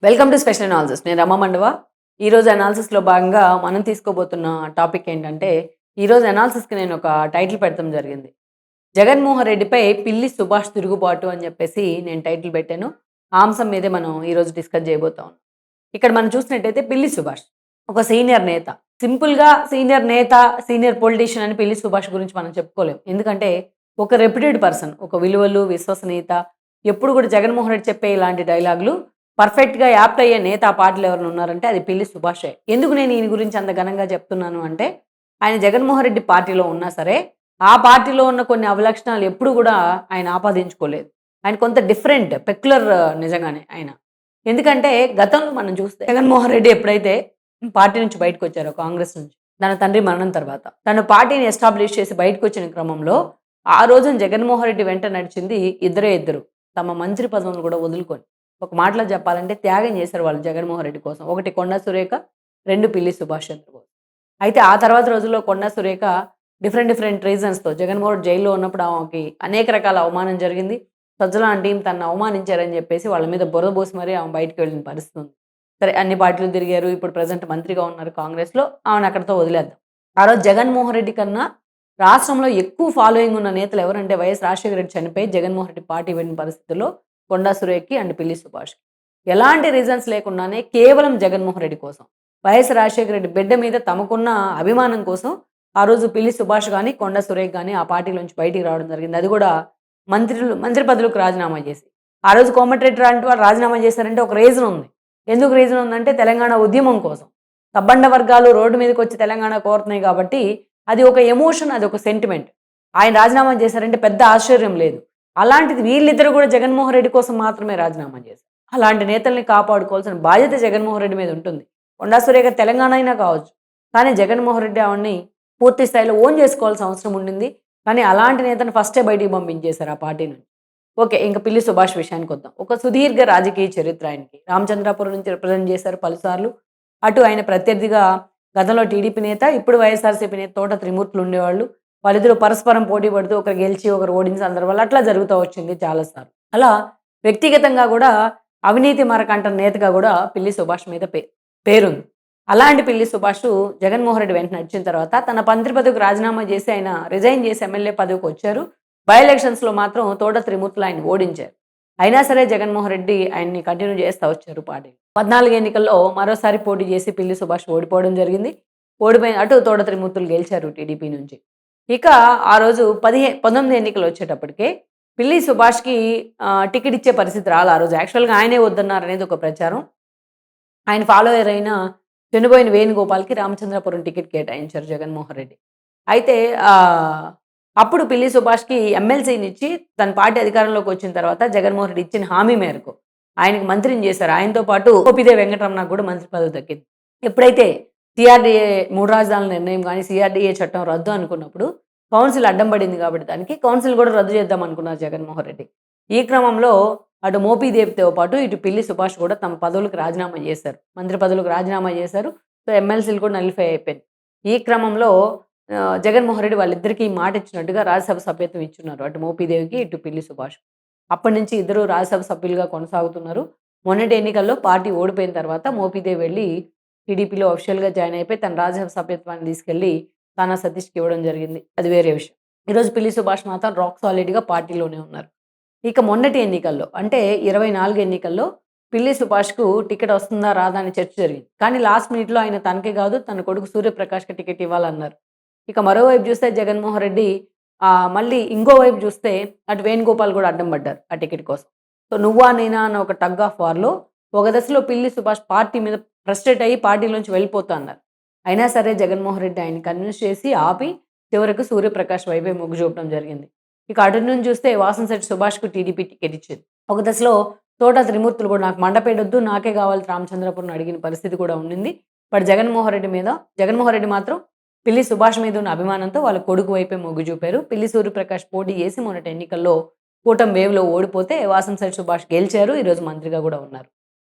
Welcome to special analysis. నేను రమ మండవ. ఈరోజు అనాలిసిస్లో భాగంగా మనం తీసుకోబోతున్న టాపిక్ ఏంటంటే, ఈరోజు అనాలిసిస్కి నేను ఒక టైటిల్ పెట్టడం జరిగింది. జగన్మోహన్ రెడ్డిపై పిల్లి సుభాష్ తిరుగుబాటు అని చెప్పేసి నేను టైటిల్ పెట్టాను. ఆ అంశం మీదే మనం ఈరోజు డిస్కస్ చేయబోతాం. ఇక్కడ మనం చూసినట్టయితే పిల్లి సుభాష్ ఒక సీనియర్ నేత. సింపుల్గా సీనియర్ నేత, సీనియర్ పొలిటీషియన్ అని పిల్లి సుభాష్ గురించి మనం చెప్పుకోలేం. ఎందుకంటే ఒక రెప్యూటెడ్ పర్సన్, ఒక విలువలు, విశ్వసనీయత, ఎప్పుడు కూడా జగన్మోహన్ రెడ్డి చెప్పే ఇలాంటి డైలాగులు పర్ఫెక్ట్‌గా యాప్ట్ అయ్యే నేత ఆ పార్టీలో ఎవరైనా ఉన్నారంటే అది పిల్లి సుభాషే. ఎందుకు నేను ఈయన గురించి అంత ఘనంగా చెప్తున్నాను అంటే, ఆయన జగన్మోహన్ రెడ్డి పార్టీలో ఉన్నా సరే, ఆ పార్టీలో ఉన్న కొన్ని అవలక్షణాలు ఎప్పుడు కూడా ఆయన ఆపాదించుకోలేదు. ఆయన కొంత డిఫరెంట్, పెక్యులర్ నిజంగానే ఆయన. ఎందుకంటే గతంలో మనం చూస్తే జగన్మోహన్ రెడ్డి ఎప్పుడైతే పార్టీ నుంచి బయటకొచ్చారో కాంగ్రెస్ నుంచి, తన తండ్రి మరణం తర్వాత, తను పార్టీని ఎస్టాబ్లిష్ చేసి బయటకొచ్చిన క్రమంలో, ఆ రోజున జగన్మోహన్ రెడ్డి వెంట నడిచింది ఇద్దరే ఇద్దరు. తమ మంత్రి పదవులను కూడా వదులుకొని. ఒక మాటలో చెప్పాలంటే త్యాగం చేశారు వాళ్ళు జగన్మోహన్ రెడ్డి కోసం. ఒకటి కొండా సురేఖ, 2 పిల్లి సుభాష్ చంద్రబోస్. అయితే ఆ తర్వాత రోజుల్లో కొండా సురేఖ డిఫరెంట్ డిఫరెంట్ రీజన్స్‌తో జగన్మోహన్ రెడ్డి జైల్‌లో ఉన్నప్పుడు ఆమెకి అనేక రకాల అవమానం జరిగింది. సజ్జల టీమ్ తనను అవమానించారని చెప్పేసి వాళ్ళ మీద బురద పోసి మరీ ఆమె బయటికి వెళ్ళిన పరిస్థితి ఉంది. సరే అన్ని పార్టీలు తిరిగారు. ఇప్పుడు ప్రెజెంట్ మంత్రిగా ఉన్నారు కాంగ్రెస్‌లో. ఆమెను అక్కడితో వదిలేద్దాం. ఆ రోజు జగన్మోహన్ రెడ్డి కన్నా రాష్ట్రంలో ఎక్కువ ఫాలోయింగ్ ఉన్న నేతలు ఎవరంటే వైఎస్ రాజశేఖర రెడ్డి చనిపోయి జగన్మోహన్ రెడ్డి పార్టీ వెళ్ళిన పరిస్థితుల్లో కొండా సురేఖ్‌కి అండ్ పిల్లి సుభాష్. ఎలాంటి రీజన్స్ లేకుండానే కేవలం జగన్మోహన్ రెడ్డి కోసం, వైఎస్ రాజశేఖర రెడ్డి బిడ్డ మీద తమకున్న అభిమానం కోసం ఆ రోజు పిల్లి సుభాష్ గాని, కొండా సురేఖ గాని ఆ పార్టీలోంచి బయటికి రావడం జరిగింది. అది కూడా మంత్రి పదవులకు రాజీనామా చేసి. ఆ రోజు కోమటిరెడ్డి లాంటి వాళ్ళు రాజీనామా చేశారంటే ఒక రీజన్ ఉంది. ఎందుకు రీజన్ ఉందంటే తెలంగాణ ఉద్యమం కోసం. సబ్బండ వర్గాలు రోడ్డు మీదకొచ్చి తెలంగాణ కోరుతున్నాయి కాబట్టి అది ఒక ఎమోషన్, అది ఒక సెంటిమెంట్. ఆయన రాజీనామా చేశారంటే పెద్ద ఆశ్చర్యం లేదు. అలాంటిది వీళ్ళిద్దరూ కూడా జగన్మోహన్ రెడ్డి కోసం మాత్రమే రాజీనామా చేశారు. అలాంటి నేతల్ని కాపాడుకోవాల్సిన బాధ్యత జగన్మోహన్ రెడ్డి మీద ఉంటుంది. కొండా సురేఖ తెలంగాణ అయినా కావచ్చు. కానీ జగన్మోహన్ రెడ్డి ఆవిడని పూర్తి స్థాయిలో ఓన్ చేసుకోవాల్సిన అవసరం ఉండింది. కానీ అలాంటి నేతను ఫస్టే బయటికి పంపించేశారు ఆ పార్టీ నుంచి. ఓకే. ఇంక పిల్లి సుభాష్ విషయానికొద్దాం. ఒక సుదీర్ఘ రాజకీయ చరిత్ర ఆయనకి. రామచంద్రాపురం నుంచి రిప్రజెంట్ చేశారు పలుసార్లు. అటు ఆయన ప్రత్యర్థిగా గతంలో టీడీపీ నేత, ఇప్పుడు వైఎస్ఆర్‌సీపీ నేత తోట త్రిమూర్తులు ఉండేవాళ్ళు. వాళ్ళిద్దరూ పరస్పరం పోటీ పడుతూ ఒకరు గెలిచి, ఒకరు ఓడిన సందర్భాలు అట్లా జరుగుతా వచ్చింది చాలా సార్లు. అలా వ్యక్తిగతంగా గూడా అవినీతి మరకంట నేతగా గూడా పిల్లి సుభాష్ మీద పేరుంది. అలాంటి పిల్లి సుభాష్ జగన్మోహన్ రెడ్డి వెంట నడిచిన తర్వాత తన మంత్రి పదవికి రాజీనామా చేసి ఆయన రిజైన్ చేసి ఎమ్మెల్యే పదవికొచ్చారు. బై ఎలక్షన్స్‌లో మాత్రం తోట త్రిమూర్తులు ఆయన్ని ఓడించారు. అయినా సరే జగన్మోహన్ రెడ్డి ఆయన్ని కంటిన్యూ చేస్తా వచ్చారు పార్టీలో. 14 ఎన్నికల్లో మరోసారి పోటీ చేసి పిల్లి సుభాష్ ఓడిపోవడం జరిగింది. ఓడిపోయిన అటు తోట త్రిమూర్తులు గెలిచారు టీడీపీ నుంచి. ఇక ఆ రోజు 19 ఎన్నికలు వచ్చేటప్పటికే పిల్లి సుభాష్‌కి టికెట్ ఇచ్చే పరిస్థితి రాలా ఆ రోజు. యాక్చువల్‌గా ఆయనే వద్దన్నారనేది ఒక ప్రచారం. ఆయన ఫాలోయర్ అయిన చెన్నుబోయిన వేణుగోపాల్‌కి రామచంద్రపురం టికెట్ కేటాయించారు జగన్మోహన్ రెడ్డి. అయితే అప్పుడు పిల్లి సుభాష్‌కి ఎమ్మెల్సీనిచ్చి తన పార్టీ అధికారంలోకి వచ్చిన తర్వాత జగన్మోహన్ రెడ్డి ఇచ్చిన హామీ మేరకు ఆయనకి మంత్రిని చేశారు. ఆయనతో పాటు మోపిదేవి వెంకటరమణకు కూడా మంత్రి పదవి దక్కింది. ఎప్పుడైతే సీఆర్‌డీఏ 3 రాజధానుల నిర్ణయం గాని, సీఆర్‌డీఏ చట్టం రద్దు అనుకున్నప్పుడు కౌన్సిల్ అడ్డం పడింది కాబట్టి దానికి కౌన్సిల్ కూడా రద్దు చేద్దాం అనుకున్నారు జగన్మోహన్ రెడ్డి. ఈ క్రమంలో అటు మోపిదేవితో పాటు ఇటు పిల్లి సుభాష్ కూడా తమ పదవులకు రాజీనామా చేశారు. మంత్రి పదవులకు రాజీనామా చేశారు. సో, ఎమ్మెల్సీలు కూడా నలిఫై అయిపోయింది. ఈ క్రమంలో జగన్మోహన్ రెడ్డి వాళ్ళిద్దరికీ మాట ఇచ్చినట్టుగా రాజ్యసభ సభ్యత్వం ఇచ్చున్నారు. అటు మోపిదేవికి, ఇటు పిల్లి సుభాష్. అప్పటి నుంచి ఇద్దరు రాజ్యసభ సభ్యులుగా కొనసాగుతున్నారు. మొన్నటి ఎన్నికల్లో పార్టీ ఓడిపోయిన తర్వాత మోపిదేవి వెళ్లి టీడీపీలో అఫీషియల్‌గా జాయిన్ అయిపోయి తన రాజ్యసభ సభ్యత్వాన్ని తీసుకెళ్ళి తానా సతీష్‌కి ఇవ్వడం జరిగింది. అది వేరే విషయం. ఈరోజు పిల్లి సుభాష్ మాత్రం రాక్ సాలిడ్‌గా పార్టీలోనే ఉన్నారు. ఇక మొన్నటి ఎన్నికల్లో అంటే 24 ఎన్నికల్లో పిల్లి సుభాష్‌కు టికెట్ వస్తుందా? రాదా? అని చర్చ జరిగింది. కానీ లాస్ట్ మినిట్‌లో ఆయన తనకే కాదు తన కొడుకు సూర్యప్రకాష్‌కి టికెట్ ఇవ్వాలన్నారు. ఇక మరోవైపు చూస్తే జగన్మోహన్ రెడ్డి మళ్ళీ ఇంకోవైపు చూస్తే అటు వేణుగోపాల్ కూడా అడ్డం పడ్డారు ఆ టికెట్ కోసం. సో, నువ్వా నేనా అన్న ఒక టగ్ ఆఫ్ వార్‌లో ఒక దశలో పిల్లి సుభాష్ పార్టీ మీద ఫ్రస్ట్రేట్ అయ్యి పార్టీలోంచి వెళ్ళిపోతా అన్నారు. అయినా సరే జగన్మోహన్ రెడ్డి ఆయన్ని కన్విన్స్ చేసి ఆపి చివరకు సూర్యప్రకాష్ వైపే మొగ్గు చూపడం జరిగింది. ఇక అటు నుంచి చూస్తే వాసంశెట్టి సుభాష్‌కు టీడీపీ టికెట్ ఇచ్చింది. ఒక దశలో తోట త్రిమూర్తులు కూడా నాకు మండపేడొద్దు నాకే కావాలి రామచంద్రపురం అడిగిన పరిస్థితి కూడా ఉండింది. బట్ జగన్మోహన్ రెడ్డి మాత్రం పిల్లి సుభాష్ మీద ఉన్న అభిమానంతో వాళ్ళ కొడుకు వైపే మొగ్గు చూపారు. పిల్లి సూర్యప్రకాష్ పోటీ చేసి మొన్నటి ఎన్నికల్లో కూటమి వేవ్‌లో ఓడిపోతే వాసంశెట్టి సుభాష్ గెలిచారు. ఈరోజు మంత్రిగా కూడా ఉన్నారు.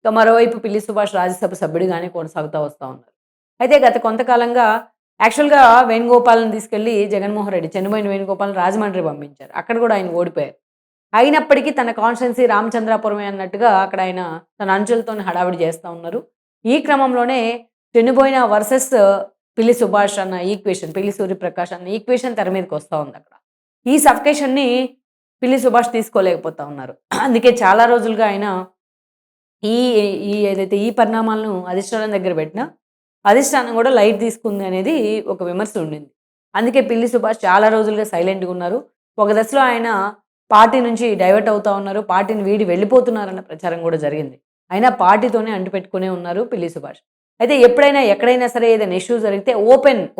ఇక మరోవైపు పిల్లి సుభాష్ రాజ్యసభ సభ్యుడిగానే కొనసాగుతా వస్తా ఉన్నారు. అయితే గత కొంతకాలంగా యాక్చువల్‌గా వేణుగోపాల్‌ని తీసుకెళ్ళి జగన్మోహన్ రెడ్డి చెన్నుబోయిన వేణుగోపాల్‌ని రాజమండ్రి పంపించారు. అక్కడ కూడా ఆయన ఓడిపోయారు. అయినప్పటికీ తన కాన్స్టిట్యున్సీ రామచంద్రాపురమే అన్నట్టుగా అక్కడ ఆయన తన అంచులతోని హడావిడి చేస్తూ ఉన్నారు. ఈ క్రమంలోనే చెన్నుబోయిన వర్సెస్ పిల్లి సుభాష్ అన్న ఈక్వేషన్, పిల్లి సూర్యప్రకాష్ అన్న ఈక్వేషన్ తెర మీదకి వస్తూ ఉంది అక్కడ. ఈ సఫికేషన్‌ని పిల్లి సుభాష్ తీసుకోలేకపోతా ఉన్నారు. అందుకే చాలా రోజులుగా ఆయన ఈ ఏదైతే ఈ పరిణామాలను అధిష్టానం దగ్గర పెట్టినా, అధిష్టానం కూడా లైట్ తీసుకుంది అనేది ఒక విమర్శ ఉండింది. అందుకే పిల్లి సుభాష్ చాలా రోజులుగా సైలెంట్‌గా ఉన్నారు. ఒక దశలో ఆయన పార్టీ నుంచి డైవర్ట్ అవుతా ఉన్నారు. పార్టీని వీడి వెళ్ళిపోతున్నారన్న ప్రచారం కూడా జరిగింది. అయినా పార్టీతోనే అంటిపెట్టుకునే ఉన్నారు పిల్లి సుభాష్. అయితే ఎప్పుడైనా ఎక్కడైనా సరే ఏదైనా ఇష్యూ జరిగితే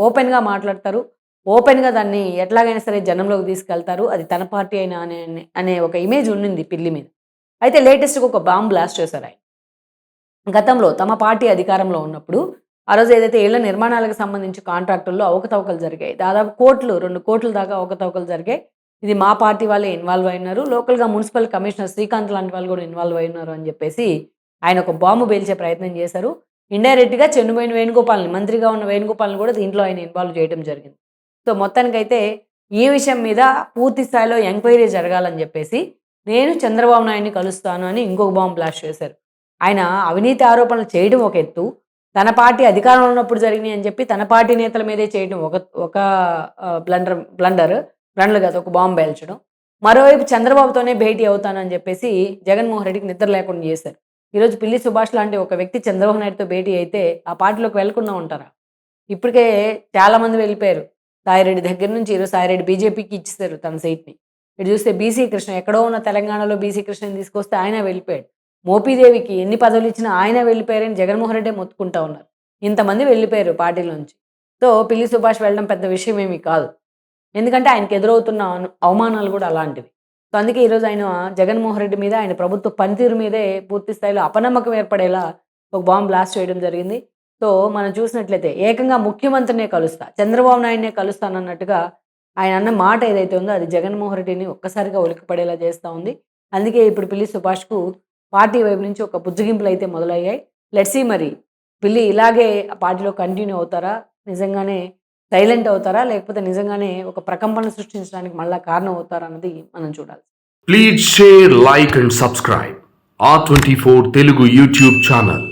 ఓపెన్‌గా మాట్లాడతారు. ఓపెన్‌గా దాన్ని ఎట్లాగైనా సరే జనంలోకి తీసుకెళ్తారు. అది తన పార్టీ అయినా అనే ఒక ఇమేజ్ ఉండింది పిల్లి మీద. అయితే లేటెస్ట్‌గా ఒక బాంబ్ బ్లాస్ట్ చేశారు ఆయన. గతంలో తమ పార్టీ అధికారంలో ఉన్నప్పుడు ఆ రోజు ఏదైతే ఇళ్ల నిర్మాణాలకు సంబంధించి కాంట్రాక్టుల్లో అవకతవకలు జరిగాయి. దాదాపు 2 కోట్ల దాకా అవకతవకలు జరిగాయి. ఇది మా పార్టీ వాళ్ళే ఇన్వాల్వ్ అయినారు. లోకల్‌గా మున్సిపల్ కమిషనర్ శ్రీకాంత్ లాంటి వాళ్ళు కూడా ఇన్వాల్వ్ అయినారు అని చెప్పేసి ఆయన ఒక బాంబు పేల్చే ప్రయత్నం చేశారు. ఇండైరెక్ట్‌గా చెన్నుబోయిన వేణుగోపాల్‌ని, మంత్రిగా ఉన్న వేణుగోపాల్‌ని కూడా దీంట్లో ఆయన ఇన్వాల్వ్ చేయడం జరిగింది. సో, మొత్తానికైతే ఈ విషయం మీద పూర్తి స్థాయిలో ఎంక్వైరీ జరగాలని చెప్పేసి నేను చంద్రబాబు నాయుడిని కలుస్తాను అని ఇంకొక బాంబు బ్లాస్ట్ చేశారు. ఆయన అవినీతి ఆరోపణలు చేయడం ఒక ఎత్తు, తన పార్టీ అధికారంలో ఉన్నప్పుడు జరిగినాయి అని చెప్పి తన పార్టీ నేతల మీదే చేయడం ఒక బ్లండర్ కాదు, ఒక బాంబు పేల్చడం. మరోవైపు చంద్రబాబుతోనే భేటీ అవుతానని చెప్పేసి జగన్మోహన్ రెడ్డికి నిద్ర లేకుండా చేశారు. ఈరోజు పిల్లి సుభాష్ లాంటి ఒక వ్యక్తి చంద్రబాబు నాయుడుతో భేటీ అయితే ఆ పార్టీలోకి వెళ్లకుండా ఉంటారా? ఇప్పటికే చాలామంది వెళ్ళిపోయారు. సాయిరెడ్డి దగ్గర నుంచి ఈరోజు సాయిరెడ్డి బీజేపీకి ఇచ్చేశారు తన సీట్‌ని. ఇటు చూస్తే బీసీ కృష్ణ ఎక్కడో ఉన్న తెలంగాణలో బీసీ కృష్ణని తీసుకొస్తే ఆయన వెళ్ళిపోయాడు. మోపీదేవికి ఎన్ని పదవులు ఇచ్చినా ఆయన వెళ్ళిపోయారని జగన్మోహన్ రెడ్డే మొత్తుకుంటా ఉన్నారు. ఇంతమంది వెళ్ళిపోయారు పార్టీలోంచి. సో, పిల్లి సుభాష్ వెళ్ళడం పెద్ద విషయం ఏమీ కాదు. ఎందుకంటే ఆయనకు ఎదురవుతున్న అవమానాలు కూడా అలాంటివి. సో, అందుకే ఈరోజు ఆయన జగన్మోహన్ రెడ్డి మీద, ఆయన ప్రభుత్వ పనితీరు మీదే పూర్తి స్థాయిలో అపనమ్మకం ఏర్పడేలా ఒక బాంబ్ బ్లాస్ట్ చేయడం జరిగింది. సో, మనం చూసినట్లయితే ఏకంగా ముఖ్యమంత్రినే కలుస్తా, చంద్రబాబు నాయుడినే కలుస్తానన్నట్టుగా ఆయన అన్న మాట ఏదైతే ఉందో అది జగన్మోహన్ రెడ్డిని ఒక్కసారిగా ఉలిక్కిపడేలా చేస్తూ ఉంది. అందుకే ఇప్పుడు పిల్లి సుభాష్‌కు పార్టీ వైపు నుంచి ఒక బుజ్జగింపులైతే మొదలయ్యాయి. లెట్స్ సీ మరి పిల్లి ఇలాగే ఆ పార్టీలో కంటిన్యూ అవుతారా? నిజంగానే సైలెంట్ అవుతారా? లేకపోతే నిజంగానే ఒక ప్రకంపనలు సృష్టించడానికి మళ్ళా కారణం అవుతారా అన్నది మనం చూడాలి. Please share, like and subscribe R24 Telugu YouTube channel.